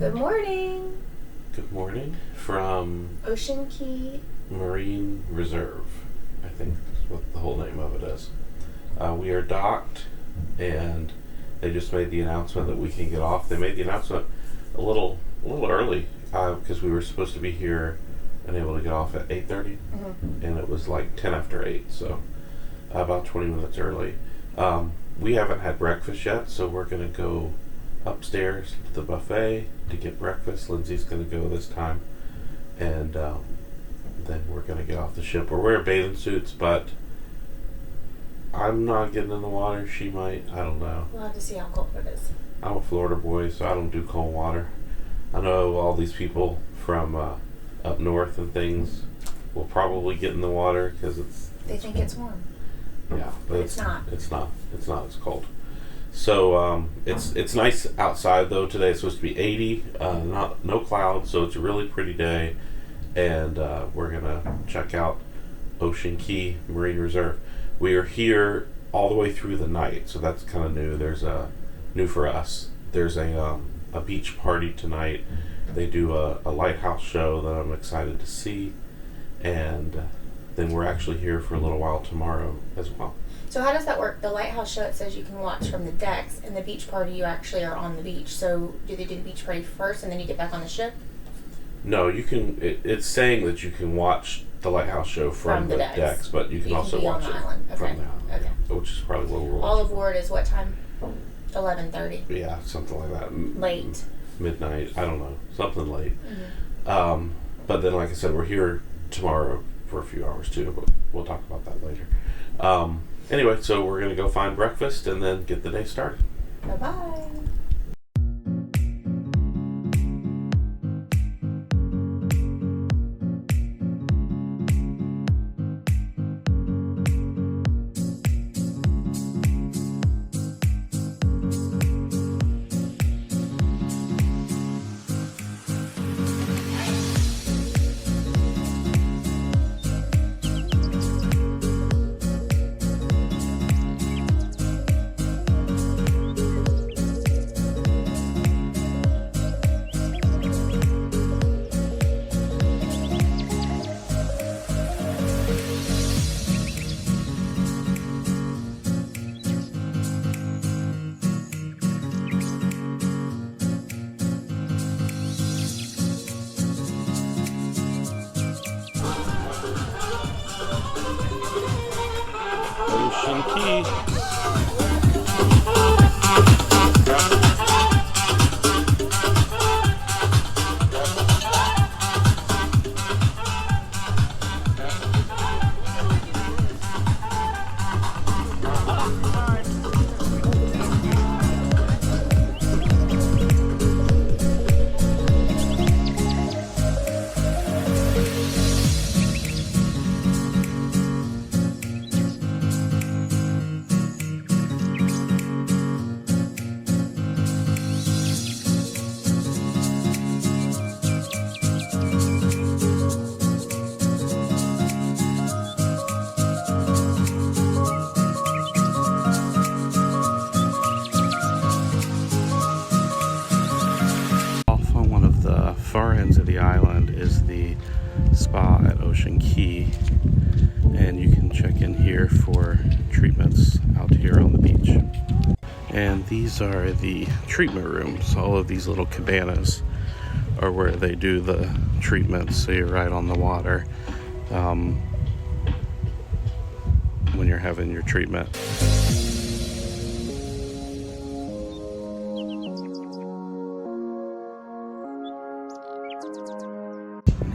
Good morning. Good morning from Ocean Key Marine Reserve, I think that's what the whole name of it is. We are docked, and they just made the announcement that we can get off. They made the announcement a little early because we were supposed to be here and able to get off at 8:30, and it was like 10 after 8, so about 20 minutes early. We haven't had breakfast yet, so we're going to go upstairs to the buffet to get breakfast. Lindsay's going to go this time, and then we're going to get off the ship. We're wearing bathing suits, but I'm not getting in the water. She might. I don't know. We'll have to see how cold it is. I'm a Florida boy, so I don't do cold water. I know all these people from up north and things will probably get in the water because They think it's warm. Yeah, but it's not. It's not. It's not. It's cold. So it's nice outside though today. It's supposed to be 80, no clouds, so it's a really pretty day, and we're gonna check out Ocean Key Marine Reserve. We are here all the way through the night, so that's kind of new. There's new for us. There's a beach party tonight. They do a Lighthouse show that I'm excited to see, and then we're actually here for a little while tomorrow as well. So how does that work? The Lighthouse show, it says you can watch from the decks, and the beach party you actually are on the beach. So do they do the beach party first and then you get back on the ship? No, you can. It's saying that you can watch the Lighthouse show from the decks, but you can also watch it from the island, which is probably what we're watching. All aboard is what time? 11:30. Yeah, something like that. Late. Midnight. I don't know. Something late. But then, like I said, we're here tomorrow for a few hours too, but we'll talk about that later. Anyway, so we're going to go find breakfast and then get the day started. Bye-bye. Ocean Key. Far ends of the island is the spa at Ocean Key, and you can check in here for treatments out here on the beach. And these are the treatment rooms. All of these little cabanas are where they do the treatments, so you're right on the water when you're having your treatment.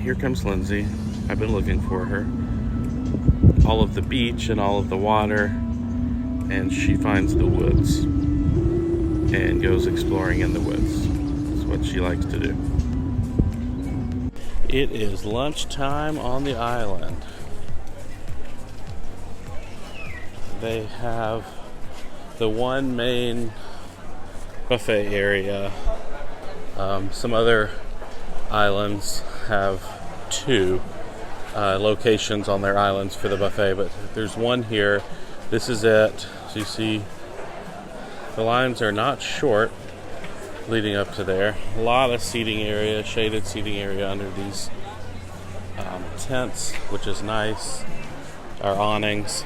Here comes Lindsay. I've been looking for her. All of the beach and all of the water, and she finds the woods and goes exploring in the woods. That's what she likes to do. It is lunchtime on the island. They have the one main buffet area. Some other islands have two locations on their islands for the buffet, but there's one here. This is it. So you see the lines are not short. leading up to there. A lot of seating area, shaded seating area under these tents, which is nice. Our awnings.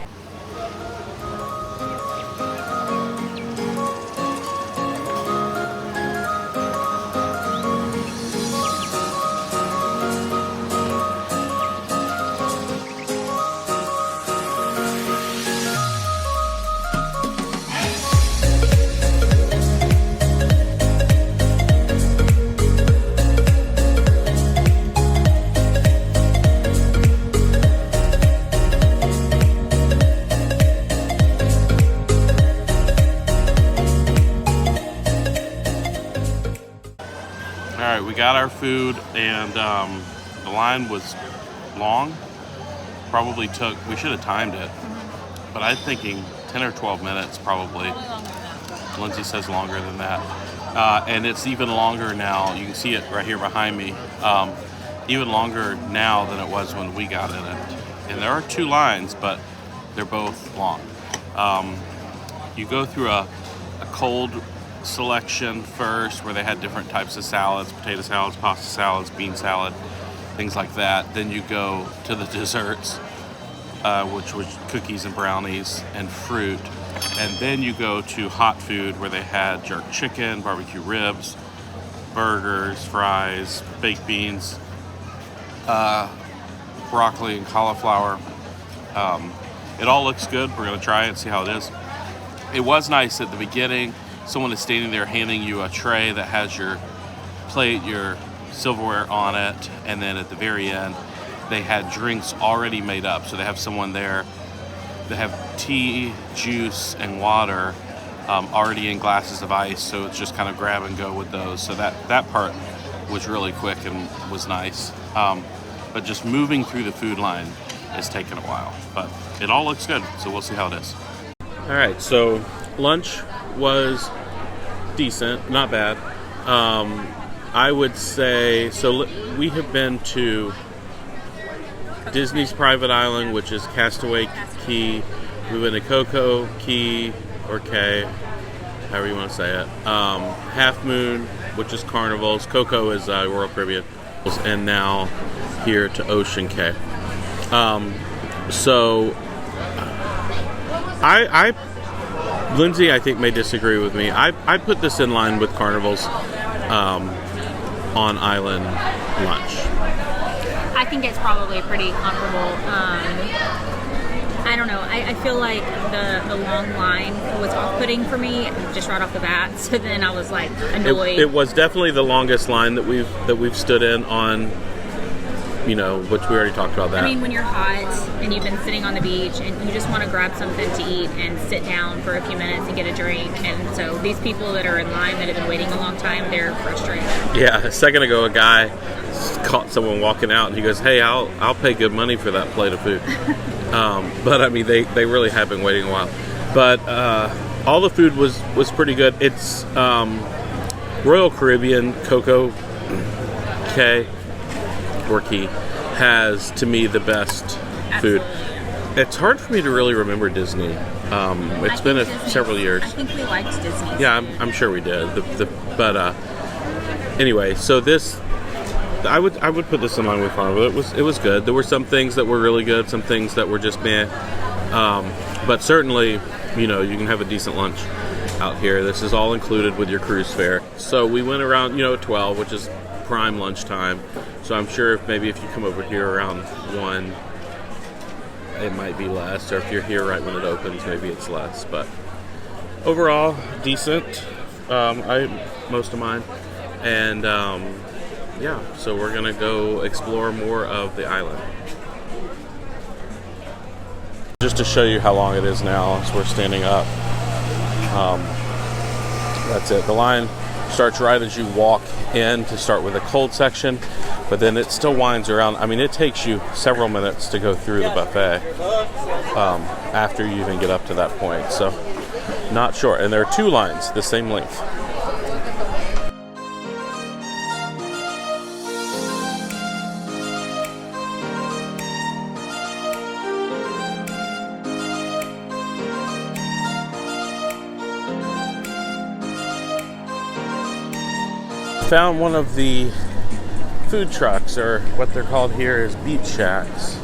Alright, we got our food, and the line was long. Probably took, we should have timed it, but I'm thinking 10 or 12 minutes probably. Lindsay says longer than that. And it's even longer now. You can see it right here behind me. Even longer now than it was when we got in it. And there are 2 lines, but they're both long. You go through a cold selection first, where they had different types of salads, potato salads, pasta salads, bean salad, things like that. Then you go to the desserts, which was cookies and brownies and fruit. And then you go to hot food, where they had jerk chicken, barbecue ribs, burgers, fries, baked beans, broccoli and cauliflower. It all looks good. We're going to try it and see how it is. It was nice at the beginning. Someone is standing there handing you a tray that has your plate, your silverware on it, and then at the very end, they had drinks already made up. So they have someone there. They have tea, juice, and water already in glasses of ice, so it's just kind of grab and go with those. So that part was really quick and was nice. But just moving through the food line is taking a while. But it all looks good, so we'll see how it is. All right, so lunch was decent, not bad. I would say, so we have been to Disney's Private Island, which is Castaway Cay. We've been to Coco Key, or Cay, however you want to say it. Half Moon, which is Carnival's. Coco is Royal Caribbean. And now here to Ocean Cay. So Lindsay, I think, may disagree with me. I put this in line with Carnival's on-island lunch. I think it's probably pretty comparable. I don't know. I feel like the long line was off-putting for me just right off the bat. So then I was like annoyed. It was definitely the longest line that we've stood in on. You know, which we already talked about that. I mean, when you're hot and you've been sitting on the beach and you just want to grab something to eat and sit down for a few minutes and get a drink. And so these people that are in line that have been waiting a long time, they're frustrated. Yeah, a second ago, a guy caught someone walking out and he goes, "Hey, I'll pay good money for that plate of food." But I mean, they really have been waiting a while. But all the food was pretty good. It's Royal Caribbean, Coco Cay, or Key, has, to me, the best food. Absolutely. It's hard for me to really remember Disney. It's been several years. I think we liked Disney. Yeah, I'm sure we did. But anyway, so this, I would put this in line with Carnival. It was good. There were some things that were really good, some things that were just meh. But certainly, you know, you can have a decent lunch out here. This is all included with your cruise fare. So we went around, at 12, which is prime lunchtime. So I'm sure if you come over here around 1, it might be less, or if you're here right when it opens, maybe it's less. But overall, decent. I most of mine, and yeah. So we're gonna go explore more of the island. Just to show you how long it is now, as we're standing up. That's it. The line starts right as you walk in to start with the cold section, but then it still winds around. I mean, it takes you several minutes to go through the buffet after you even get up to that point. So, not short. And there are 2 lines, the same length. Found one of the food trucks, or what they're called here is beach shacks.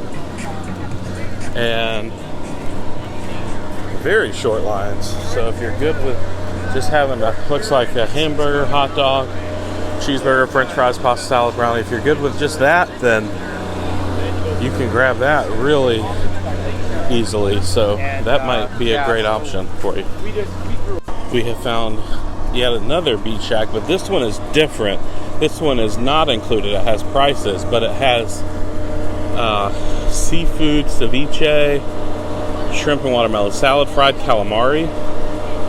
And very short lines. So if you're good with just having looks like a hamburger, hot dog, cheeseburger, french fries, pasta salad, brownie. If you're good with just that, then you can grab that really easily. So that might be a great option for you. We have found yet another beach shack, but this one is different. This one is not included. It has prices, but it has seafood, ceviche, shrimp and watermelon salad, fried calamari,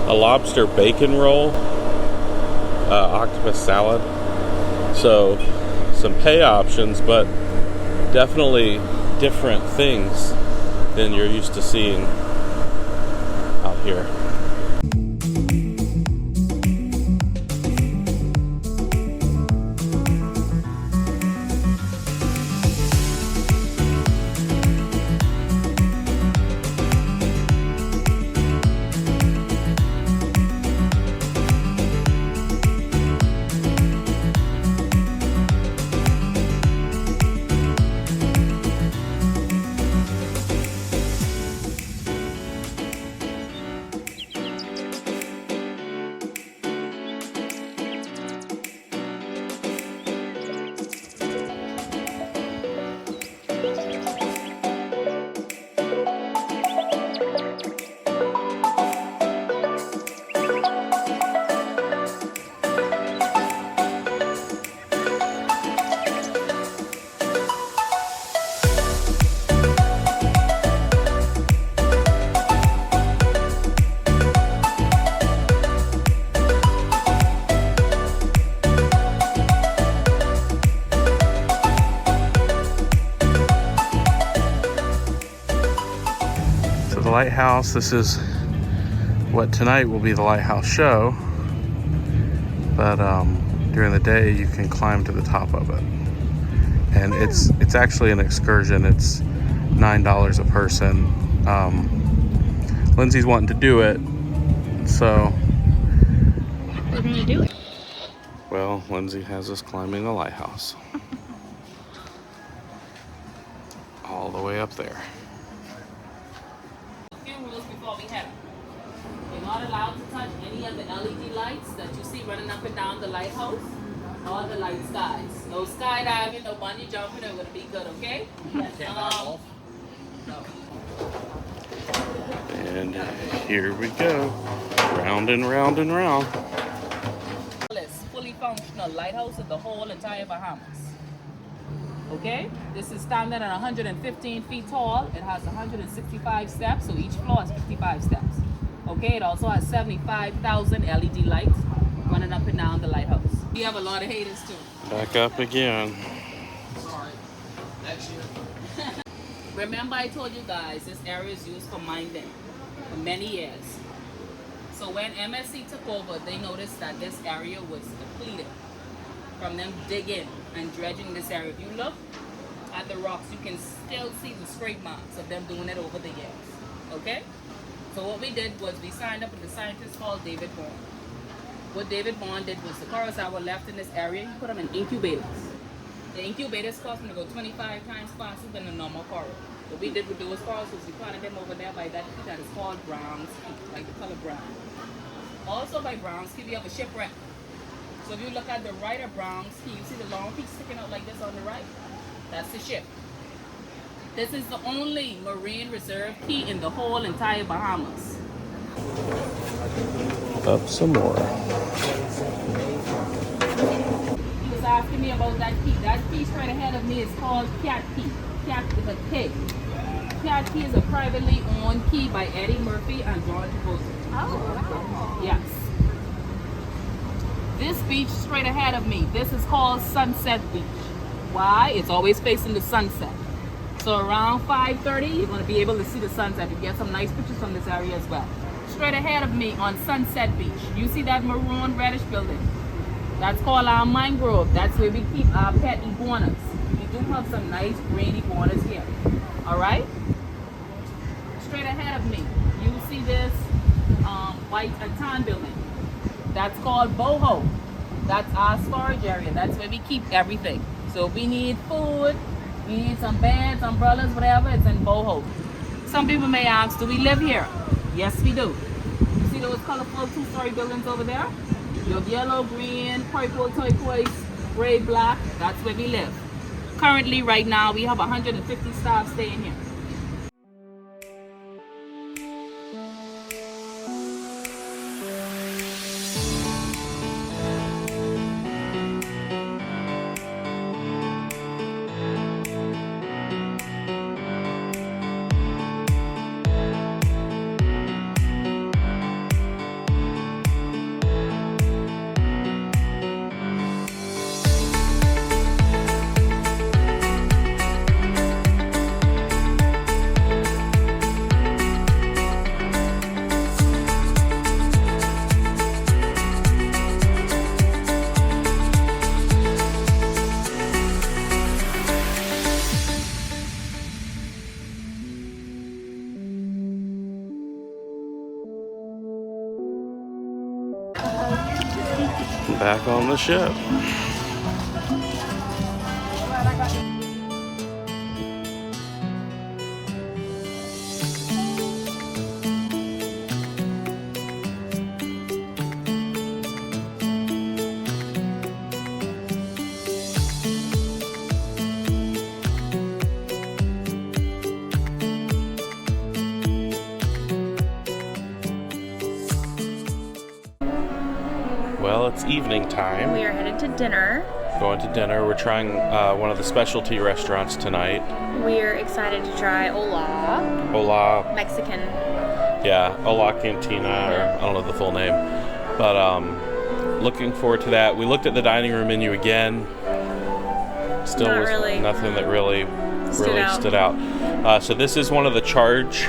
a lobster bacon roll, octopus salad. So some pay options, but definitely different things than you're used to seeing out here. Lighthouse. This is what tonight will be the Lighthouse show, but during the day you can climb to the top of it, and it's actually an excursion. It's $9 a person. Lindsay's wanting to do it, so We're gonna do it. well, Lindsay has us climbing the lighthouse all the way up there. Before we head up. You're not allowed to touch any of the LED lights that you see running up and down the lighthouse or the light skies. No skydiving, no bungee jumping, it would be good, okay? And here we go, round and round and round. It's fully functional lighthouse in the whole entire Bahamas. Okay, this is standing at 115 feet tall. It has 165 steps, so each floor is 55 steps. Okay, it also has 75,000 LED lights running up and down the lighthouse. We have a lot of haters too. Back up again. Sorry. Remember I told you guys this area is used for mining for many years. So when MSC took over, they noticed that this area was depleted from them digging and dredging this area. If you look at the rocks, you can still see the scrape marks of them doing it over the years. Okay? So what we did was we signed up with a scientist called David Bourne. What David Bourne did was the corals that were left in this area, he put them in incubators. The incubators caused them to go 25 times faster than a normal coral. What we did with those corals was we planted them over there by that key that is called Brown's Key, like the color brown. Also by Brown's Key, we have a shipwreck. So if you look at the right of Brown's Key, you see the long piece sticking out like this on the right? That's the ship. This is the only marine reserve key in the whole entire Bahamas. Up some more. He was asking me about that key. That key straight ahead of me is called Cat Key. Cat with a K. Cat Key is a privately owned key by Eddie Murphy and John Travolta. Oh, wow. Yes. This beach straight ahead of me, this is called Sunset Beach. Why? It's always facing the sunset. So around 5:30, you're going to be able to see the sunset. You get some nice pictures from this area as well. Straight ahead of me on Sunset Beach, you see that maroon reddish building? That's called our mangrove. That's where we keep our pet iguanas. We do have some nice green iguanas here. All right? Straight ahead of me, you see this white and tan building. That's called boho. That's our storage area. That's where we keep everything. So if we need food, we need some beds, umbrellas, whatever, it's in boho. Some people may ask, do we live here? Yes, we do. You see those colorful 2-story buildings over there? You have yellow, green, purple, turquoise, gray, black. That's where we live. Currently, right now, we have 150 staff staying here. Back on the ship. Well, it's evening time. We are headed to dinner. Going to dinner. We're trying one of the specialty restaurants tonight. We're excited to try Hola. Mexican. Yeah, Hola Cantina, or I don't know the full name. But looking forward to that. We looked at the dining room menu again. Still Not was really. nothing that really Stood out. So this is one of the charge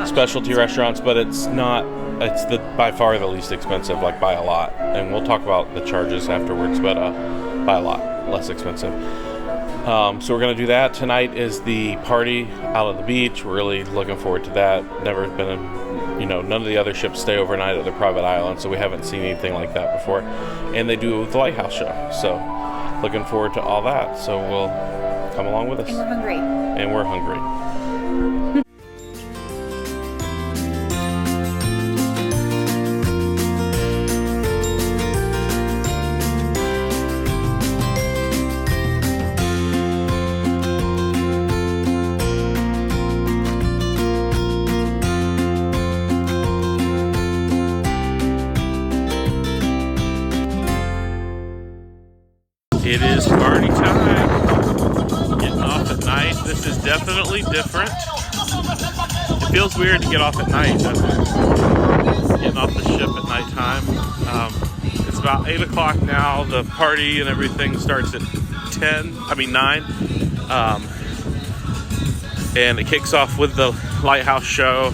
specialty restaurants, but it's not. It's by far the least expensive, like by a lot. And we'll talk about the charges afterwards, but by a lot less expensive. So we're going to do that. Tonight is the party out on the beach. We're really looking forward to that. Never been, none of the other ships stay overnight at their private island, so we haven't seen anything like that before. And they do the Lighthouse show. So looking forward to all that. So we'll come along with us. And we're hungry. It is party time. Getting off at night. This is definitely different. It feels weird to get off at night, doesn't it? Getting off the ship at nighttime. It's about 8 o'clock now. The party and everything starts at 9. And it kicks off with the Lighthouse show.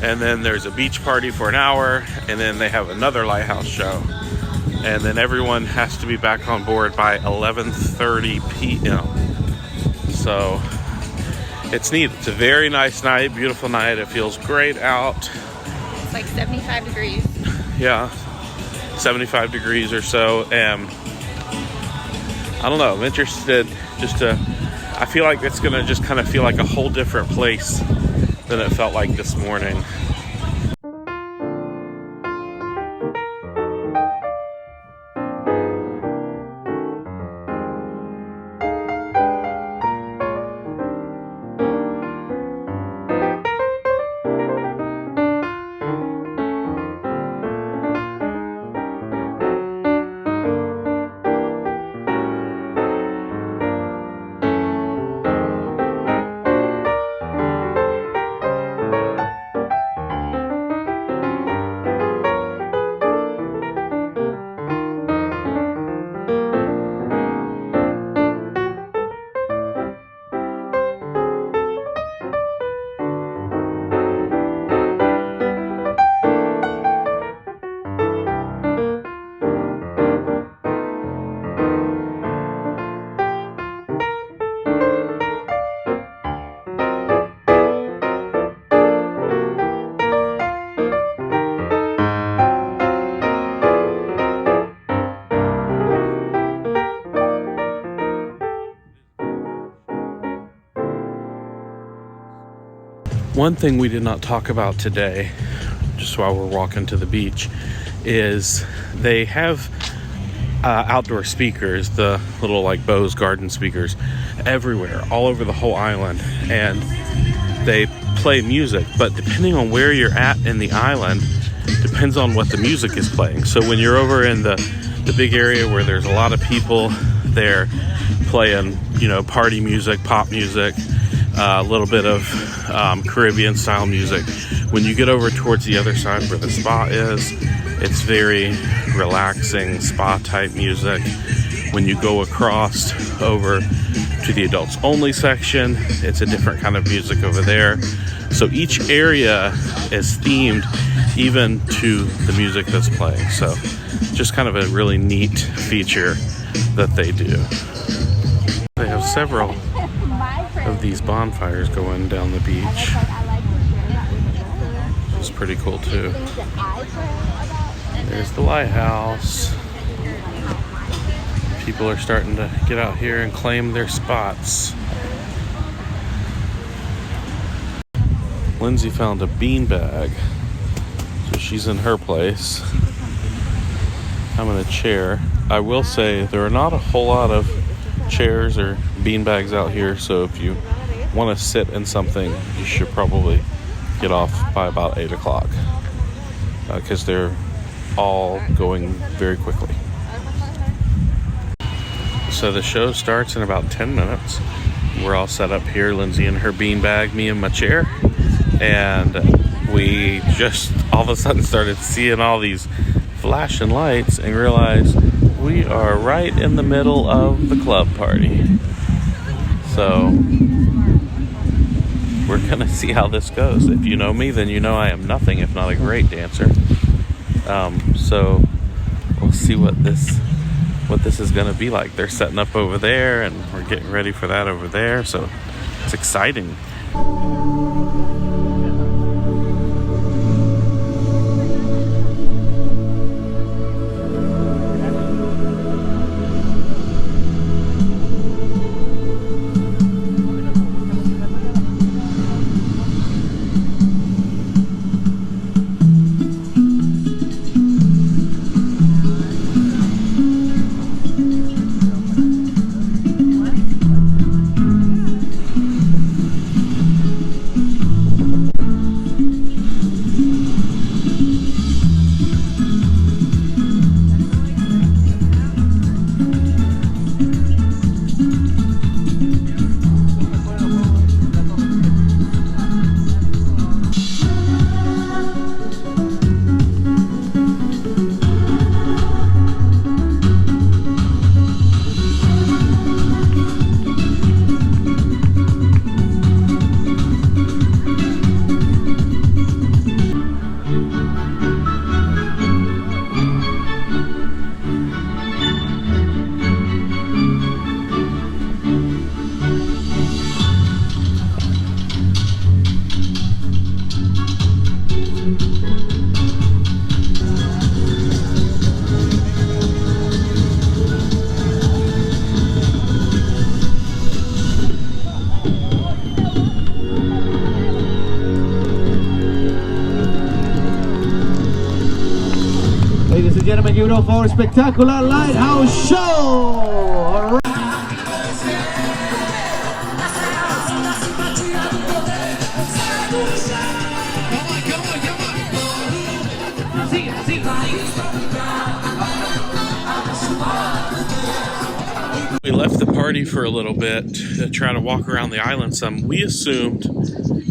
And then there's a beach party for an hour. And then they have another Lighthouse show. And then everyone has to be back on board by 11:30 p.m. So it's neat. It's a very nice night, beautiful night. It feels great out. It's like 75 degrees. Yeah, 75 degrees or so. And I don't know, I'm interested I feel like it's going to just kind of feel like a whole different place than it felt like this morning. One thing we did not talk about today, just while we're walking to the beach, is they have outdoor speakers, the little like Bose garden speakers, everywhere, all over the whole island, and they play music, but depending on where you're at in the island, depends on what the music is playing. So when you're over in the big area where there's a lot of people, they're playing, party music, pop music, a little bit of Caribbean style music. When you get over towards the other side where the spa is, it's very relaxing spa type music. When you go across over to the adults only section, it's a different kind of music over there. So each area is themed even to the music that's playing. So just kind of a really neat feature that they do. They have several of these bonfires going down the beach. It's pretty cool too. There's the lighthouse. People are starting to get out here and claim their spots. Lindsay found a beanbag, so she's in her place. I'm in a chair. I will say there are not a whole lot of chairs or beanbags out here, so if you want to sit in something, you should probably get off by about 8 o'clock because they're all going very quickly. So the show starts in about 10 minutes. We're all set up here, Lindsay in her beanbag, me in my chair, and we just all of a sudden started seeing all these flashing lights and realized we are right in the middle of the club party. So we're gonna see how this goes. If you know me, then you know I am nothing if not a great dancer. So we'll see what this is gonna be like. They're setting up over there and we're getting ready for that over there, so it's exciting. Ladies and gentlemen, you know, for a spectacular Lighthouse show! All right. We left the party for a little bit to try to walk around the island some. We assumed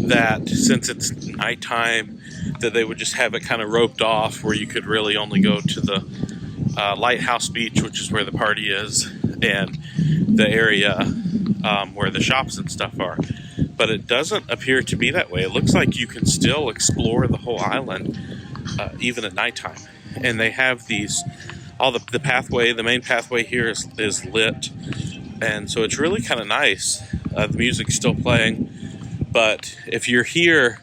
that since it's nighttime that they would just have it kind of roped off where you could really only go to the Lighthouse beach, which is where the party is, and the area where the shops and stuff are. But it doesn't appear to be that way. It looks like you can still explore the whole island even at nighttime. And they have these, all the pathway, the main pathway here is lit. And so it's really kind of nice. The music's still playing. But if you're here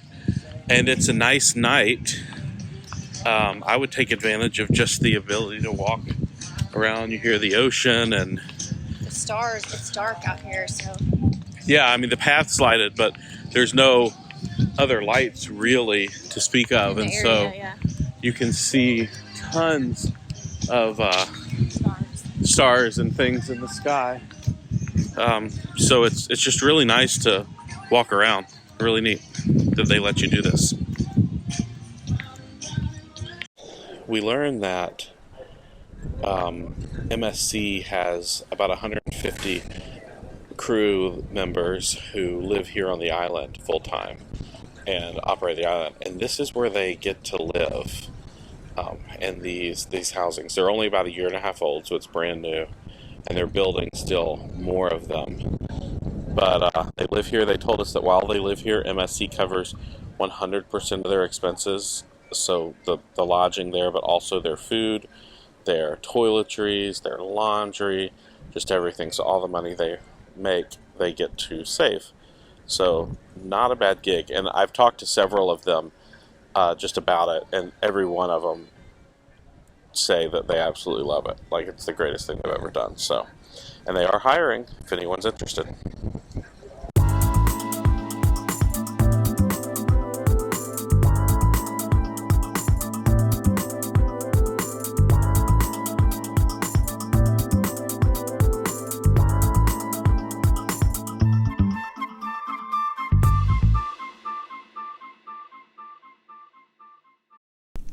and it's a nice night, I would take advantage of just the ability to walk around. You hear the ocean and the stars. It's dark out here, so yeah, I mean the path's lighted, but there's no other lights really to speak of, and so you can see tons of stars and things in the sky. So it's just really nice to walk around. Really neat that they let you do this. We learned that MSC has about 150 crew members who live here on the island full time and operate the island, and this is where they get to live in these housings. They're only about a year and a half old, so it's brand new, and they're building still more of them. But they live here. They told us that while they live here, MSC covers 100% of their expenses, so the lodging there, but also their food, their toiletries, their laundry, just everything. So all the money they make, they get to save. So not a bad gig. And I've talked to several of them just about it, and every one of them say that they absolutely love it. Like, it's the greatest thing they've ever done. So, and they are hiring if anyone's interested.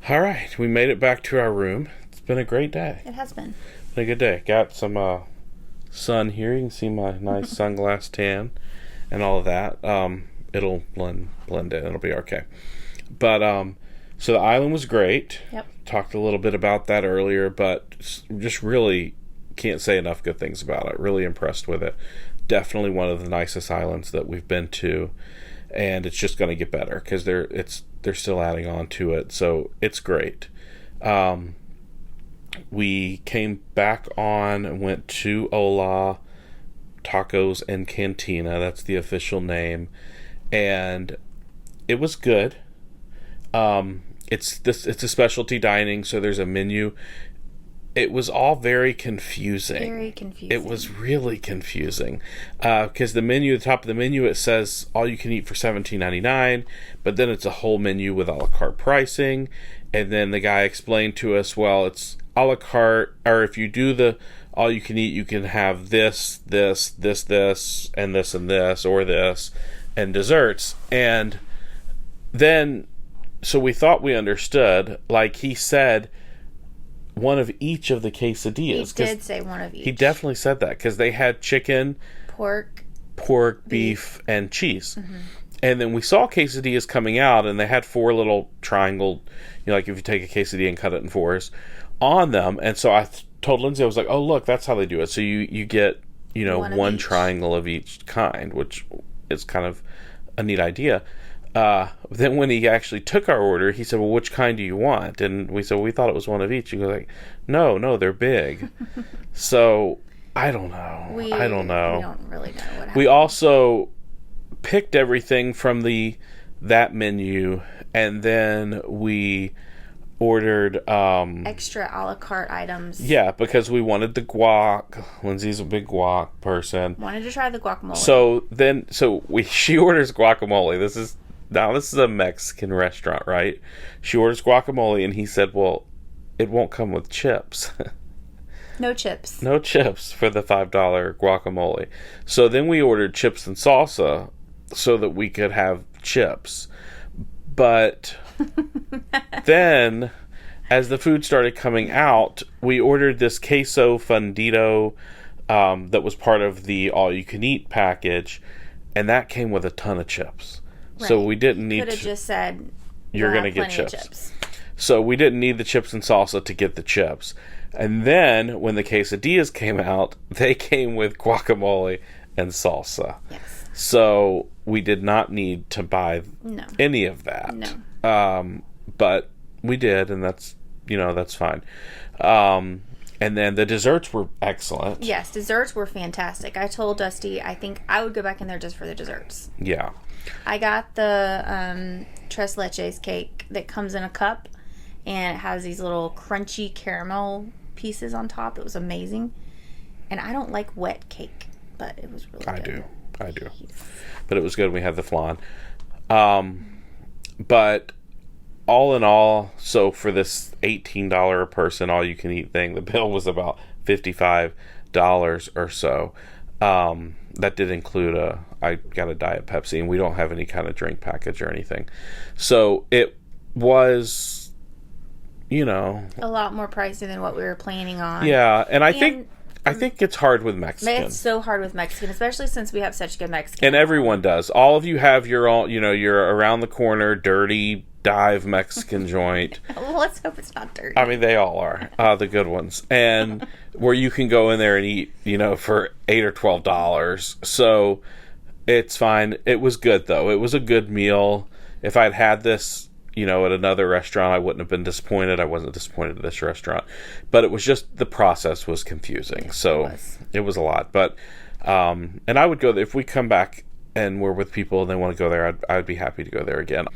All right, we made it back to our room. It's been a great day. It has been. Been a good day. Got some sun here. You can see my nice sunglass tan and all of that. It'll blend in. It'll be okay. But so the island was great. Yep. Talked a little bit about that earlier, but just really can't say enough good things about it. Really impressed with it. Definitely one of the nicest islands that we've been to, and it's just going to get better because they're still adding on to it, so it's great. We came back on and went to Ola Tacos and Cantina. That's the official name, and it was good. It's a specialty dining, so there's a menu. It was all very confusing. Very confusing. It was really confusing because the menu, the top of the menu, it says all you can eat for $17.99, but then it's a whole menu with a la carte pricing. And then the guy explained to us, well, it's a la carte, or if you do the all you can eat, you can have this, and this, and this, or this, and desserts. And then, so we thought we understood, like he said, one of each of the quesadillas. He did say one of each. He definitely said that because they had chicken, pork, beef, and cheese. Mm-hmm. And then we saw quesadillas coming out, and they had 4 little triangle, like if you take a quesadilla and cut it in 4s, on them. And so I told Lindsay, I was like, oh, look, that's how they do it. So you get, one triangle of each kind, which is kind of a neat idea. Then when he actually took our order, he said, well, which kind do you want? And we said, well, we thought it was one of each. He goes like, no, they're big. So I don't know. We don't really know what happened. We also picked everything from that menu, and then we ordered extra a la carte items. Yeah, because we wanted the guac. Lindsay's a big guac person. Wanted to try the guacamole. So she orders guacamole. This is a Mexican restaurant, right? She orders guacamole, and he said, well, it won't come with chips. No chips. No chips for the $5 guacamole. So then we ordered chips and salsa so that we could have chips. But then, as the food started coming out, we ordered this queso fundido that was part of the all-you-can-eat package, and that came with a ton of chips. Right. So we didn't need to... Could have just said, you're going to get chips. So we didn't need the chips and salsa to get the chips. And then, when the quesadillas came out, they came with guacamole and salsa. Yes. So we did not need to buy any of that. No. But we did, and that's fine. And then the desserts were excellent. Yes, desserts were fantastic. I told Dusty I think I would go back in there just for the desserts. Yeah. I got the tres leches cake that comes in a cup, and it has these little crunchy caramel pieces on top. It was amazing. And I don't like wet cake, but it was really good. I do. But it was good. We had the flan. But all in all, so for this $18 a person all you can eat thing, the bill was about $55 or so. That did include I got a Diet Pepsi, and we don't have any kind of drink package or anything. So it was, a lot more pricey than what we were planning on. Yeah, and I think it's hard with Mexican. It's so hard with Mexican, especially since we have such good Mexican. And everyone does. All of you have your own, you're around the corner, dirty dive Mexican joint. Well, let's hope it's not dirty. I mean, they all are, the good ones. And where you can go in there and eat, for $8 or $12. So it's fine. It was good, though. It was a good meal. If I'd had this, at another restaurant, I wouldn't have been disappointed. I wasn't disappointed at this restaurant. But it was just, the process was confusing. So it was a lot. But, and I would go there. If we come back and we're with people and they want to go there, I'd be happy to go there again.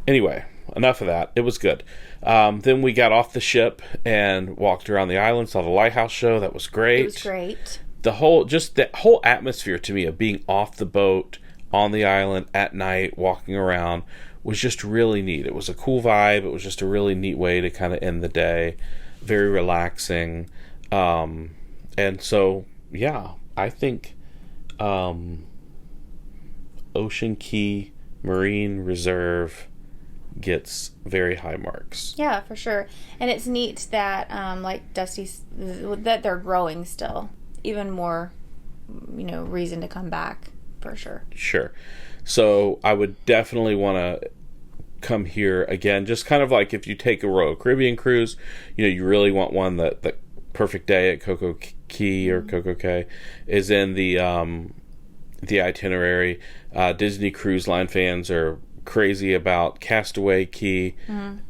Anyway, enough of that. It was good. Then we got off the ship and walked around the island, saw the Lighthouse show. That was great. It was great. The whole atmosphere to me of being off the boat on the island at night, walking around, was just really neat. It was a cool vibe. It was just a really neat way to kind of end the day. Very relaxing. And so, yeah, I think Ocean Key Marine Reserve gets very high marks. Yeah, for sure. And it's neat that, like Dusty, that they're growing still. Even more, reason to come back, for sure. Sure. So I would definitely want to come here again. Just kind of like if you take a Royal Caribbean cruise, you really want one that the perfect day at Coco Key or Coco Cay is in the itinerary. Disney Cruise Line fans are crazy about Castaway Key,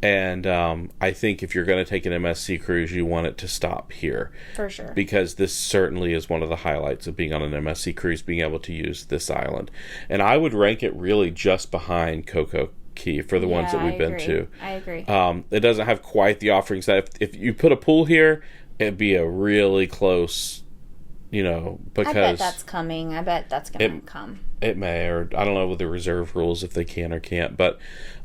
and I think if you're going to take an MSC cruise, you want it to stop here for sure, because this certainly is one of the highlights of being on an MSC cruise, being able to use this island. And I would rank it really just behind Coco Key for the ones that we've been to. I agree. It doesn't have quite the offerings that if you put a pool here, it'd be a really close, because I bet that's coming. I bet that's going to come. It may, or I don't know with the reserve rules if they can or can't, but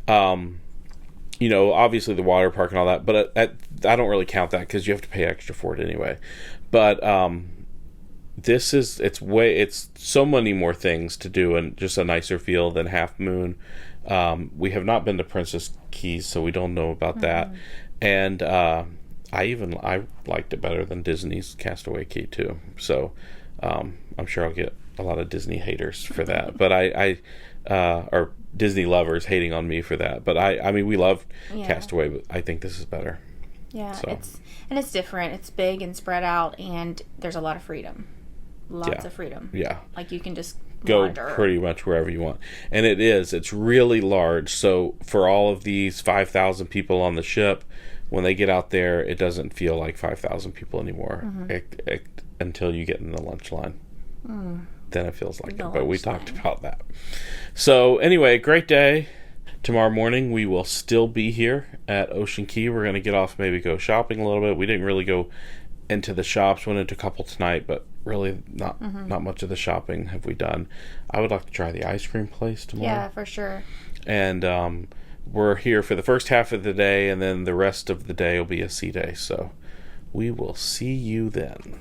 obviously the water park and all that, but I don't really count that because you have to pay extra for it anyway. But it's so many more things to do and just a nicer feel than Half Moon. We have not been to Princess Keys, so we don't know about that. And I liked it better than Disney's Castaway Key too. So I'm sure I'll get a lot of Disney haters for that, but or Disney lovers hating on me for that. But I mean, we love Castaway, but I think this is better. Yeah, so. It's different. It's big and spread out, and there's a lot of freedom. Lots of freedom. Yeah, like you can just go wander. Pretty much wherever you want, and it's really large. So for all of these 5,000 people on the ship, when they get out there, it doesn't feel like 5,000 people anymore until you get in the lunch line. Then it feels like it, but we talked about that. So anyway, great day. Tomorrow morning we will still be here at Ocean Key. We're going to get off, maybe go shopping a little bit. We didn't really go into the shops, went into a couple tonight, but really not much of the shopping have we done. I would like to try the ice cream place tomorrow. Yeah, for sure. And we're here for the first half of the day, and then the rest of the day will be a sea day. So we will see you then.